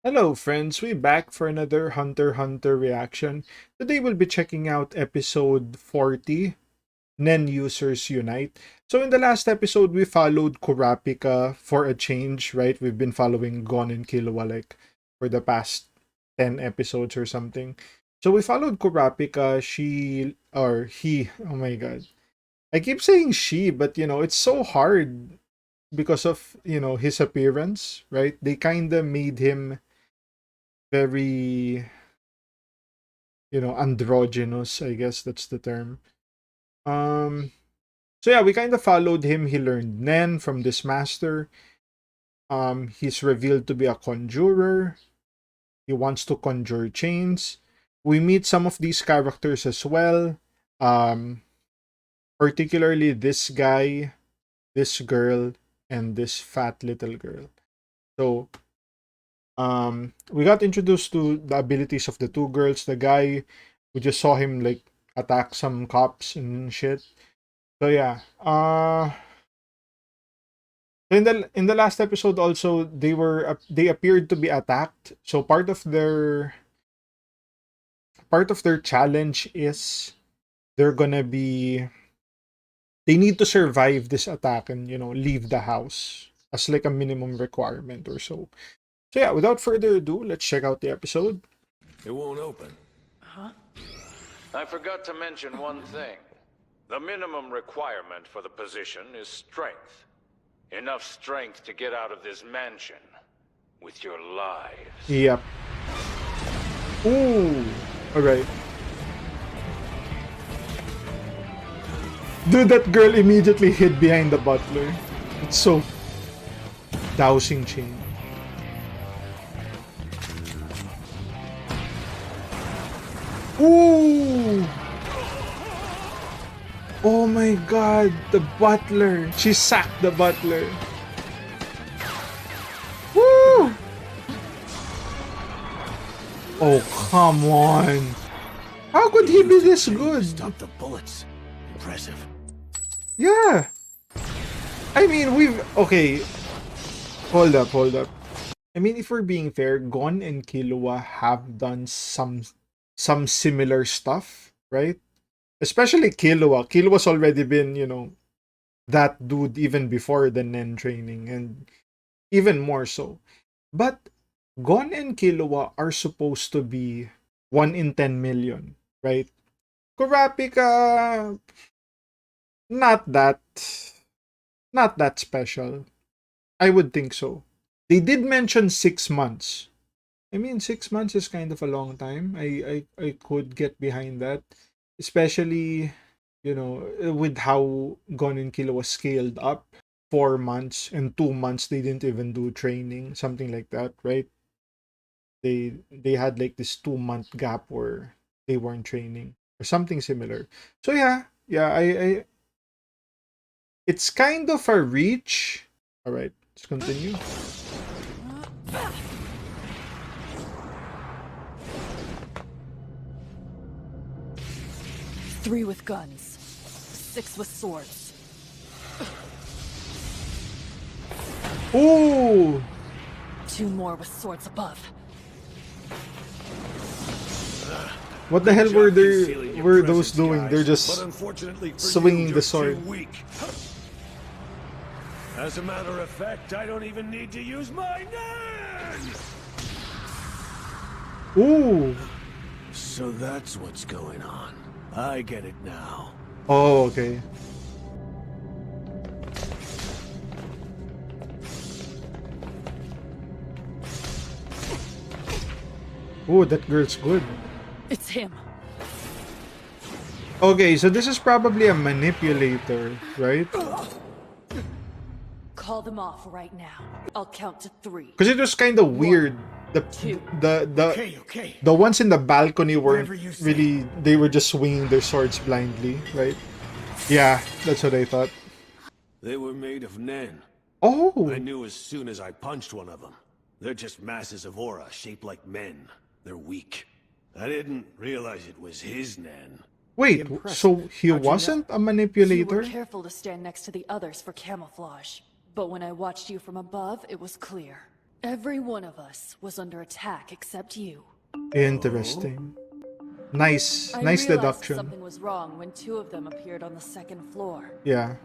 Hello friends, we're back for another Hunter x Hunter reaction. Today we'll be checking out episode 40, Nen Users Unite. So in the last episode, we followed Kurapika for a change, right? We've been following Gon and Killua like for the past 10 episodes or something. So we followed Kurapika, he, oh my god. I keep saying she, but it's so hard because of, his appearance, right? They kind of made him very androgynous, I guess that's the term. um so yeah, we kind of followed him. He learned Nen from this master. He's revealed to be a conjurer. He wants to conjure chains. We meet some of these characters as well, um particularly this guy, this girl, and this fat little girl. So we got introduced to the abilities of the two girls. The guy, we just saw him like attack some cops and shit. So yeah. In the last episode also, they appeared to be attacked. So part of their challenge is they're gonna be they need to survive this attack and leave the house as like a minimum requirement or so. So yeah, without further ado, let's check out the episode. It won't open. Huh? I forgot to mention one thing. The minimum requirement for the position is strength. Enough strength to get out of this mansion with your lives. Yep. Ooh. Alright. Dude, that girl immediately hid behind the butler. It's so dousing chain. Ooh! Oh my god, the butler. She sacked the butler. Woo! Oh, come on. How could he be this good? Stop the bullets. Impressive. Yeah. I mean, okay. Hold up. I mean, if we're being fair, Gon and Killua have done some similar stuff, right? Especially Killua. Killua's already been, that dude even before the Nen training, and even more so. But Gon and Killua are supposed to be 1 in 10 million, right? Kurapika, not that not that special. I would think so. They did mention 6 months. I mean, 6 months is kind of a long time. I could get behind that, especially with how Gon and Killua was scaled up. 4 months and 2 months they didn't even do training, something like that, right? They had like this 2 month gap where they weren't training or something similar. So yeah, I it's kind of a reach. All right, let's continue. Three with guns, 6 with swords. Ooh! 2 more with swords above. What the hell were those doing? They're But just unfortunately for swinging you, the you're sword. too weak. As a matter of fact, I don't even need to use my Nen! Ooh! So that's what's going on. I get it now. Oh, okay. Ooh, that girl's good. It's him. Okay, so this is probably a manipulator, right? Call them off right now. I'll count to 3. Because it was kind of weird. The two. Okay. the ones in the balcony weren't Whatever you say. really. They were just swinging their swords blindly, right? Yeah, that's what I thought. They were made of Nen. Oh, I knew as soon as I punched one of them. They're just masses of aura shaped like men. They're weak. I didn't realize it was his Nen. wait. Impressive. So he How'd you wasn't a You were manipulator? careful to stand next to the others for camouflage. But when I watched you from above, it was clear. Every one of us was under attack except you. Interesting. Nice. I Nice realized deduction. something was wrong when two of them appeared on the second floor. Yeah.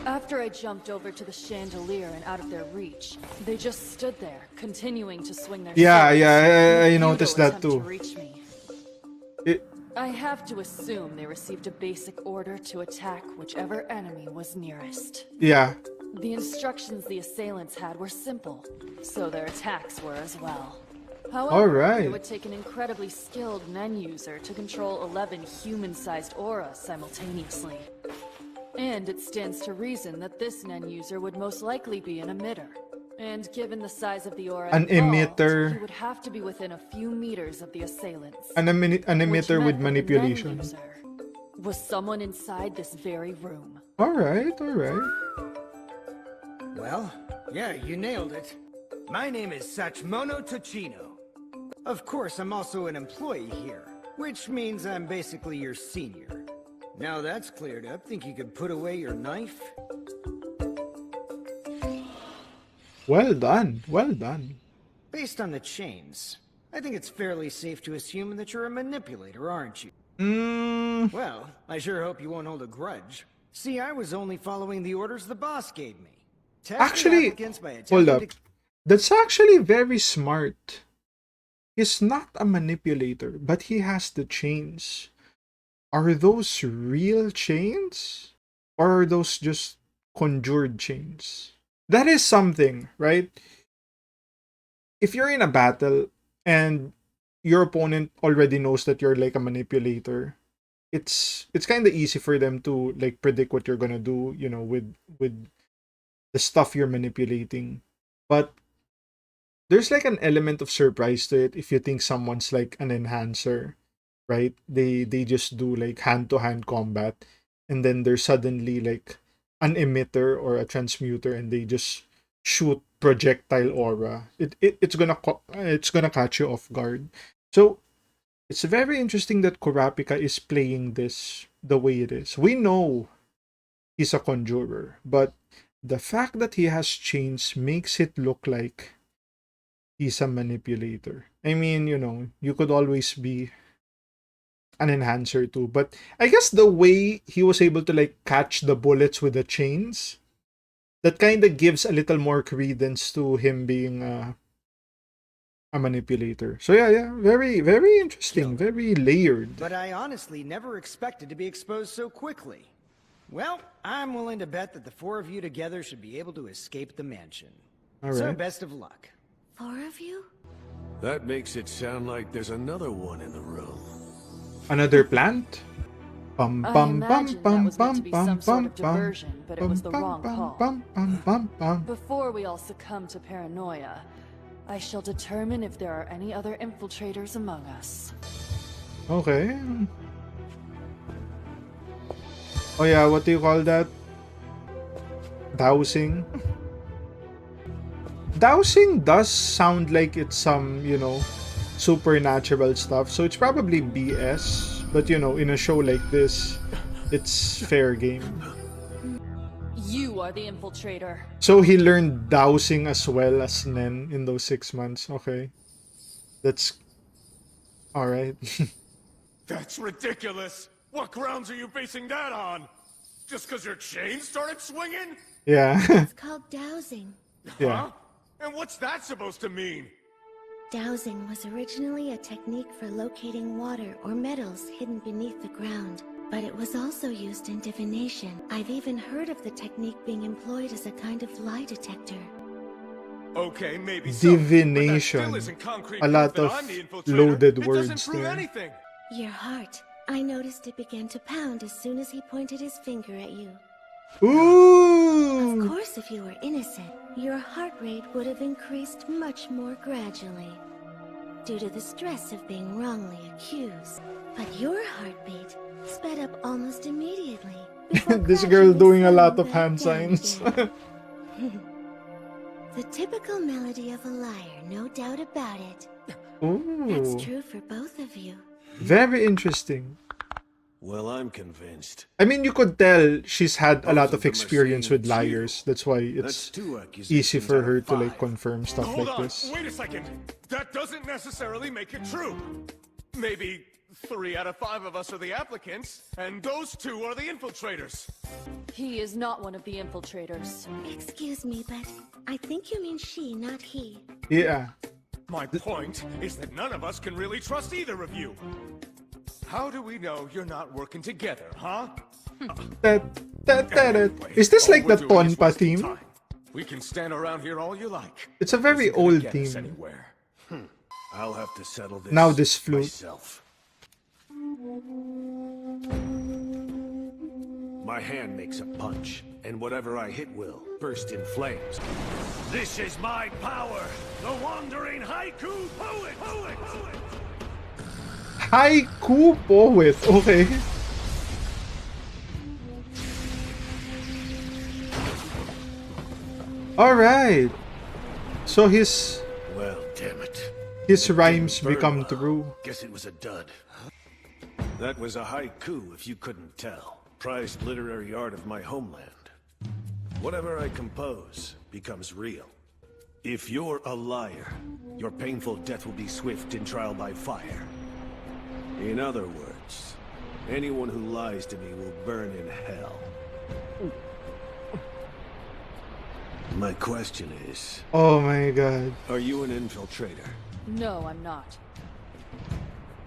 After I jumped over to the chandelier and out of their reach, they just stood there, continuing to swing their Yeah, swords yeah, in a I futile noticed that attempt to too. reach me. It, I have to assume they received a basic order to attack whichever enemy was nearest. yeah. The instructions the assailants had were simple, so their attacks were as well. However, Alright. it would take an incredibly skilled Nen user to control 11 human-sized auras simultaneously. And it stands to reason that this Nen user would most likely be an emitter. And given the size of the aura An involved, emitter. he would have to be within a few meters of the assailants. An emitter with Which meant that the Nen manipulation. user was someone inside this very room. Alright, alright. Well, yeah, you nailed it. My name is Sachmono Tocino. Of course, I'm also an employee here, which means I'm basically your senior. Now that's cleared up, think you could put away your knife? Well done. Well done. Based on the chains, I think it's fairly safe to assume that you're a manipulator, aren't you? Well, I sure hope you won't hold a grudge. See, I was only following the orders the boss gave me. Test the Actually, applicants by hold attempting up. to- That's actually very smart. He's not a manipulator, but he has the chains. Are those real chains? Or are those just conjured chains? That is something, right? If you're in a battle and your opponent already knows that you're like a manipulator, it's kind of easy for them to like predict what you're gonna do, you know, with the stuff you're manipulating. But there's like an element of surprise to it if you think someone's like an enhancer, right? They just do like hand-to-hand combat, and then there's suddenly like an emitter or a transmuter, and they just shoot projectile aura. It's gonna catch you off guard. So it's very interesting that Kurapika is playing this the way it is. We know he's a conjurer, but the fact that he has chains makes it look like he's a manipulator. I mean, you know, you could always be an enhancer too, but I guess the way he was able to like catch the bullets with the chains, that kind of gives a little more credence to him being a manipulator. So yeah, very very interesting, very layered. But I honestly never expected to be exposed so quickly. Well, I'm willing to bet that the four of you together should be able to escape the mansion. All So right. best of luck. 4 of you? That makes it sound like there's another one in the room. Another plant? Bum I bum bum imagine that bum was meant bum to be bum some sort bum of bum diversion, but it was the wrong call. bum. Before we all succumb to paranoia, I shall determine if there are any other infiltrators among us. Okay. Oh yeah, what do you call that? Dowsing. Dowsing does sound like it's some, you know, supernatural stuff. So it's probably BS. But you know, in a show like this, it's fair game. You are the infiltrator. So he learned dowsing as well as Nen in those 6 months. Okay. That's alright. That's ridiculous! What grounds are you basing that on? Just because your chain started swinging? Yeah. It's called dowsing. Yeah. Huh? And what's that supposed to mean? Dowsing was originally a technique for locating water or metals hidden beneath the ground, but it was also used in divination. I've even heard of the technique being employed as a kind of lie detector. Okay, maybe so, but that Divination. still isn't concrete A lot proof that of I'm the infiltrator. loaded It words doesn't prove there. anything. Your heart. I noticed it began to pound as soon as he pointed his finger at you. Of Ooh. course, if you were innocent, your heart rate would have increased much more gradually, due to the stress of being wrongly accused. But your heartbeat sped up almost immediately. before This girl gradually doing a lot slowing of back hand down signs. again. The typical melody of a liar, no doubt about it. Ooh. That's true for both of you. Very interesting. Well, I'm convinced. I mean, you could tell she's had a Both lot of of them are experience saying with it's you. liars. That's why That's it's 2 accusations easy for out her of to like 5. confirm stuff Hold like on, this. wait a second. That doesn't necessarily make it true. Maybe 3 out of 5 of us are the applicants, and those 2 are the infiltrators. He is not one of the infiltrators. Excuse me, but I think you mean she, not he. Yeah. My point is that none of us can really trust either of you. How do we know you're not working together, huh? Is this All like we're the doing is Tonpa wasting theme? time. We can stand around here all you like. It's a very Isn't gonna old get us theme. anywhere. I'll have to settle this Now this flute. myself. My hand makes a punch, and whatever I hit will burst in flames. This is my power, the wandering haiku poet. Haiku poet. Okay. Alright. So Well, damn it. his rhymes Burn become well. true. Guess it was a dud. That was a haiku, if you couldn't tell. Prized literary art of my homeland. Whatever I compose becomes real. If you're a liar, your painful death will be swift in trial by fire. In other words, anyone who lies to me will burn in hell. My question is, Oh my god. are you an infiltrator? No, I'm not.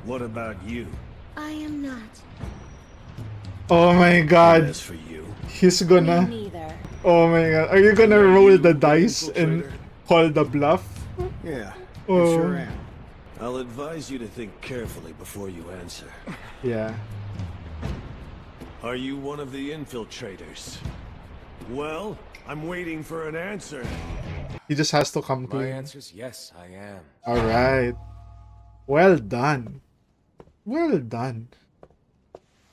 What about you? I am not. Oh my And god. as for you, He's Me gonna. neither. Oh my god. Are you gonna roll the dice and call the bluff? Yeah, Oh. I sure am. I'll advise you to think carefully before you answer. Yeah. Are you one of the infiltrators? Well, I'm waiting for an answer. He just has to come My clean. answer's yes, I am. Alright. Well done. Well done.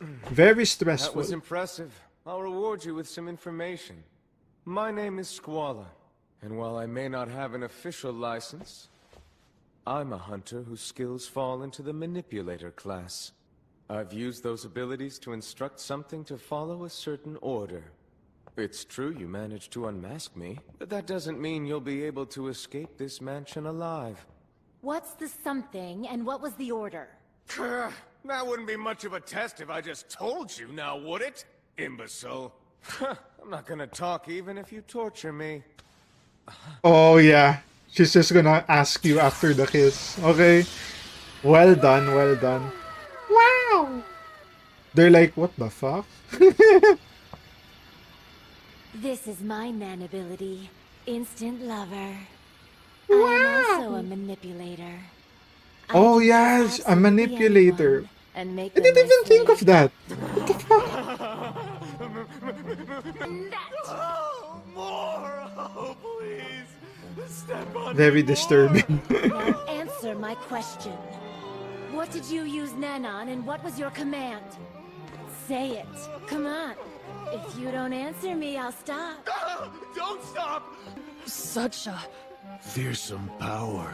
Very That stressful. was impressive. I'll reward you with some information. My name is Squala, and while I may not have an official license, I'm a hunter whose skills fall into the manipulator class. I've used those abilities to instruct something to follow a certain order. It's true you managed to unmask me, but that doesn't mean you'll be able to escape this mansion alive. What's the something, and what was the order? That wouldn't be much of a test if I just told you now, would it? Imbecile. I'm not gonna talk even if you torture me. Oh yeah. She's just gonna ask you after the kiss. Okay. Well done, well done. Wow! They're like, what the fuck? This is my man ability, Instant Lover. I am also a manipulator. I Oh can yes, kiss a absolutely manipulator. anyone and make I them didn't my even think of slave. that. Oh, more! Oh, please! Step on Very me more. disturbing. Now answer my question. What did you use Nen on, and what was your command? Say it. Come on. If you don't answer me, I'll stop. Don't stop! Such a... Fearsome power.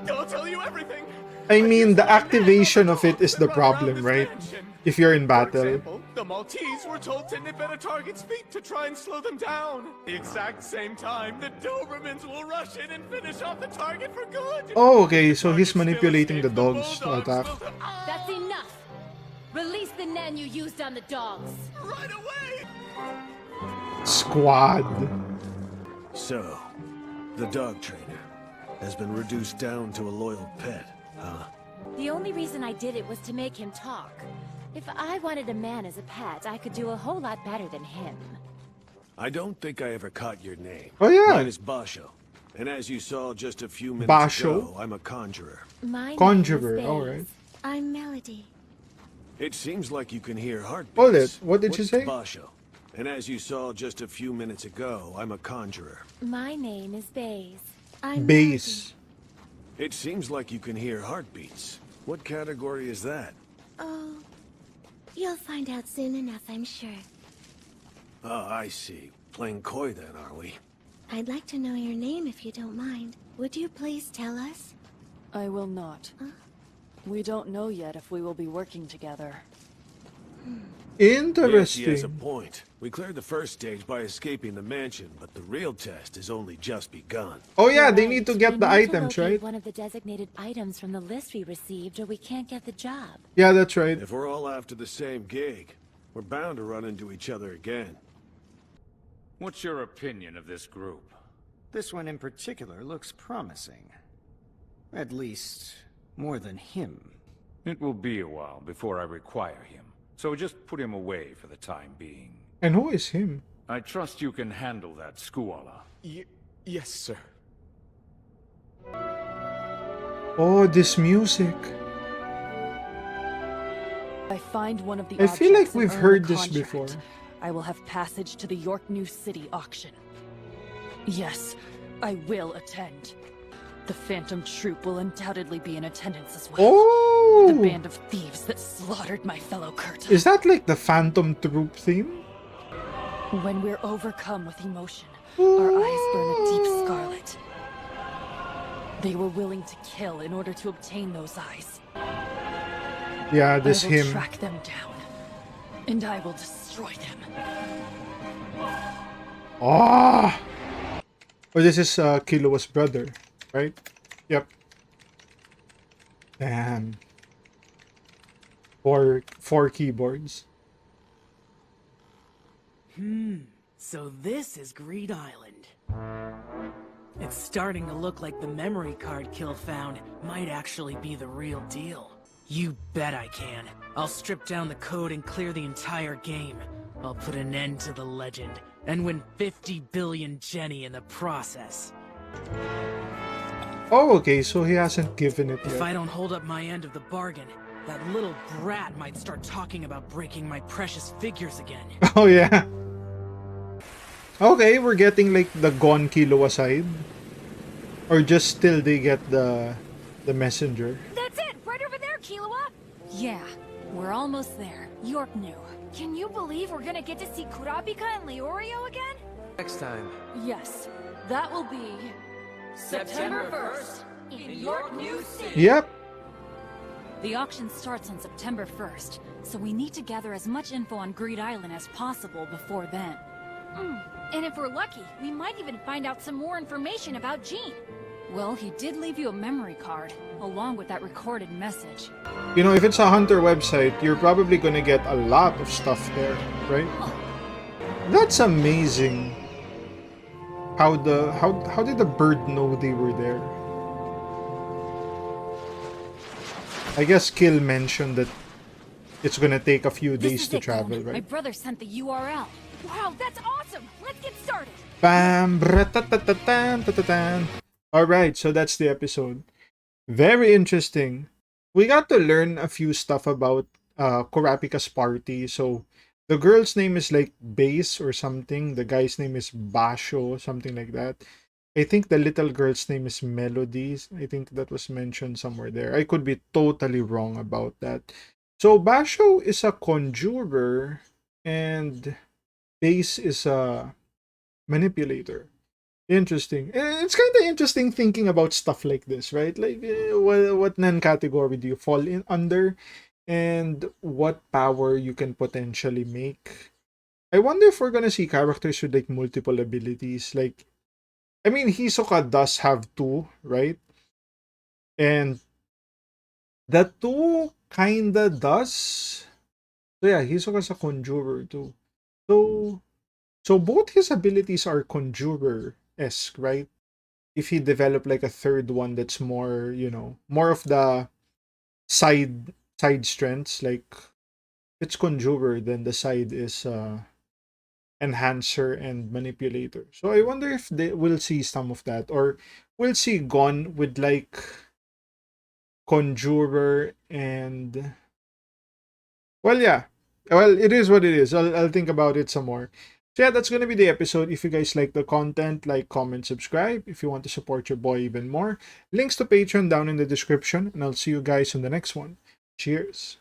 I'll tell you everything! I mean, the activation of it is the problem, right? If you're in For battle. example, the Maltese were told to nip at a target's feet to try and slow them down. The exact same time, the Dobermans will rush in and finish off the target for good. Oh, okay, so Target he's still manipulating the escapes, dogs to bulldogs attack. will- Ah! That's enough! Release the Nen you used on the dogs. Right away! Squad. So, the dog trainer has been reduced down to a loyal pet, huh? The only reason I did it was to make him talk. If I wanted a man as a pet, I could do a whole lot better than him. I don't think I ever caught your name. Oh, yeah. Mine is Basho. And as you saw just a few minutes Basho? ago, I'm a conjurer. My Conjurer, name is alright. Baze. I'm Melody. It seems like you can hear heartbeats. Hold it, what did you What's say? Basho? And as you saw just a few minutes ago, I'm a conjurer. My name is Baze. I'm Base. It seems like you can hear heartbeats. What category is that? Melody. Oh, you'll find out soon enough, I'm sure. Oh, I see. Playing coy then, are we? I'd like to know your name if you don't mind. Would you please tell us? I will not. We don't know yet if we will be working together. Yes, he has a Interesting. point. We cleared the first stage by escaping the mansion, but the real test has only just begun. Oh yeah, You're they need to right. get We the need to items, locate right? one of the designated items from the list we received, or we can't get the job. Yeah, that's right. If we're all after the same gig, we're bound to run into each other again. What's your opinion of this group? This one in particular looks promising. At least, more than him. It will be a while before I require him, so just put him away for the time being. And who is him? I trust you can handle that, Skuala. Yes, sir. Oh, this music. I find one of the I feel like objects and we've earn heard the this contract. before. I will have passage to the York New City auction. Yes, I will attend. The Phantom Troop will undoubtedly be in attendance as well. The Oh! band of thieves that slaughtered my fellow Kurta. Is that like the Phantom Troop theme? When we're overcome with emotion, our eyes burn a deep scarlet. They were willing to kill in order to obtain those eyes. Yeah, this I will him. track them down, and I will destroy them. Ah! Oh, this is Killua's brother, right? Yep. Damn. Four keyboards. So this is Greed Island. It's starting to look like the memory card Kill found might actually be the real deal. You bet I can. I'll strip down the code and clear the entire game. I'll put an end to the legend, and win 50 billion Jenny in the process. Oh, okay, so he hasn't given it If I yet. don't hold up my end of the bargain, that little brat might start talking about breaking my precious figures again. Oh, yeah. Okay, we're getting like the gone Killua side. Or just still they get the messenger. That's it! Right over there, Killua! Yeah, we're almost there. York knew. Can you believe we're gonna get to see Kurapika and Leorio again? Next time. Yes, that will be September 1st in York New City. Yep. The auction starts on September 1st, so we need to gather as much info on Greed Island as possible before then. And if we're lucky, we might even find out some more information about Gene. Well, he did leave you a memory card, along with that recorded message. You know, if it's a hunter website, you're probably gonna get a lot of stuff there, right? That's amazing. How did the bird know they were there? I guess Kill mentioned that it's gonna take a few days to travel, My right? brother sent the URL. Wow, that's awesome! Let's get started! Bam! Bra-ta-ta-ta-tan, ta-ta-tan. Alright, so that's the episode. Very interesting. We got to learn a few stuff about Kurapika's party. So, the girl's name is like Base or something. The guy's name is Basho, something like that. I think the little girl's name is Melodies. I think that was mentioned somewhere there. I could be totally wrong about that. So, Basho is a conjurer and Base is a manipulator. Interesting. It's kind of interesting thinking about stuff like this, right? Like, what non-category do you fall in under, and what power you can potentially make. I wonder if we're gonna see characters with like multiple abilities. Like, I mean, Hisoka does have two, right? And the two kinda does. So yeah, Hisoka's a conjurer too. So both his abilities are conjurer-esque, right? If he developed like a third one that's more, you know, more of the side strengths, like if it's conjurer, then the side is enhancer and manipulator. So I wonder if we'll see some of that, or we'll see Gon with like conjurer and well, yeah. Well, it is what it is. I'll think about it some more. So yeah, that's gonna be the episode. If you guys like the content, like, comment, subscribe. If you want to support your boy even more, links to Patreon down in the description, and I'll see you guys on the next one. Cheers.